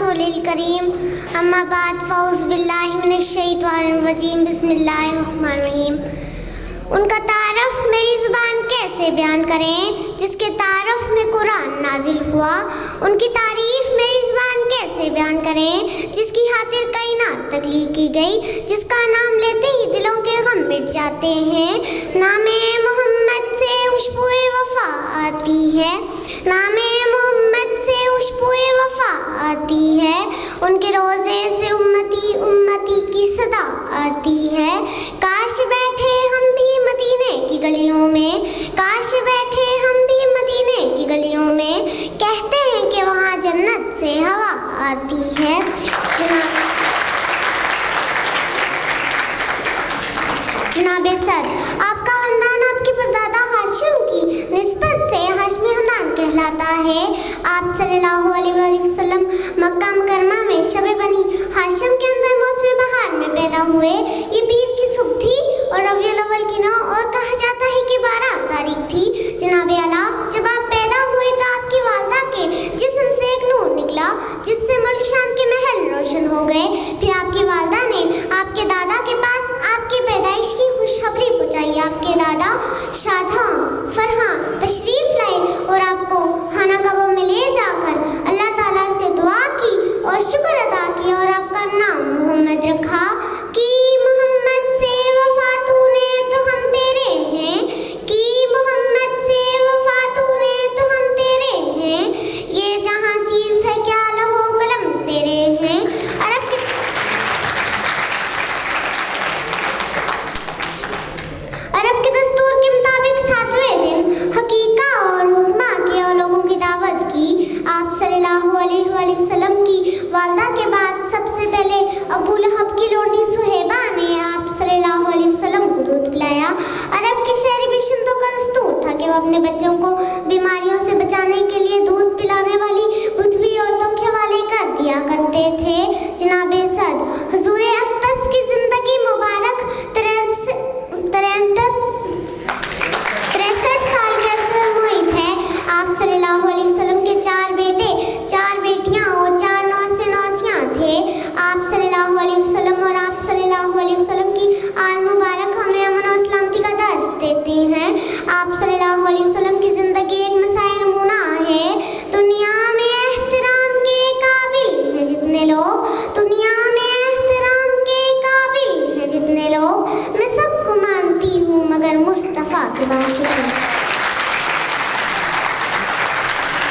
रसूलिल करीम अम्मा बाद फ़ौज़ बिल्लाहि मिनश शैतानिर रजीम बिस्मिल्लाहिर्रहमानिर रहीम। उनका तारफ़ मेरी ज़ुबान कैसे बयान करें जिसके तारफ़ में कुरान नाजिल हुआ। उनकी तारीफ़ मेरी ज़ुबान कैसे बयान करें जिसकी खातिर कायनात तख्लीक की गई, जिसका नाम लेते ही दिलों के गम मिट जाते हैं। नामे मोहम्मद से खुशबूए वफ़ा आती है, नामे मोहम्मद से खुशबूए वफ़ा आती है। उनके रोज़े से उम्मती उम्मती की सदा आती है। काश बैठे हम भी मदीने की गलियों में, काश बैठे हम भी मदीने की गलियों में। कहते हैं कि वहाँ जन्नत से हवा आती है। जनाबे सर, आपका खानदान आपके परदादा हाशिम की निस्बत से हाशमी खानदान कहलाता है। आप सल्लल्लाहु अलैहि वसल्लम मक्का मुकरमा में शब बनी हाशिम के अंदर मौसम बहार में पैदा हुए। ये पीर की सुबह थी और रबीउल अव्वल की 9 और कहा जाता है कि 12 तारीख थी। जनाबे आला, जब आप पैदा हुए तो आपकी वालदा के जिस्म से एक नूर निकला जिससे मुल्क शाम के महल रोशन हो गए। फिर आपकी वालदा ने आपके दादा के पास आपकी पैदाइश की खुशखबरी पहुंचाई। आपके दादा शादा फरहां तशरीफ लाए और आपको खाना कबा में ले जाकर अल्लाह ताला से दुआ की और शुक्र अदा किया और आपका नाम मोहम्मद रखा कि मोहम्मद से वफा तूने तो हम तेरे हैं, कि मोहम्मद से वफा तूने तो हम तेरे हैं। ये जहां चीज है क्या लहो कलम तेरे हैं। अरब के दस्तूर के मुताबिक 7वें दिन हकीका और हुक्मा के और लोगों की दावत की। आप सल्लल्लाहु अलैहि वसल्लम की वालदा के बाद सबसे पहले अबू लहब की लोटी सुहेबा ने आप सल्लल्लाहु अलैहि वसल्लम को दूध पिलाया। अरब के शहरी बाशिंदों का दस्तूर था कि वह अपने बच्चों को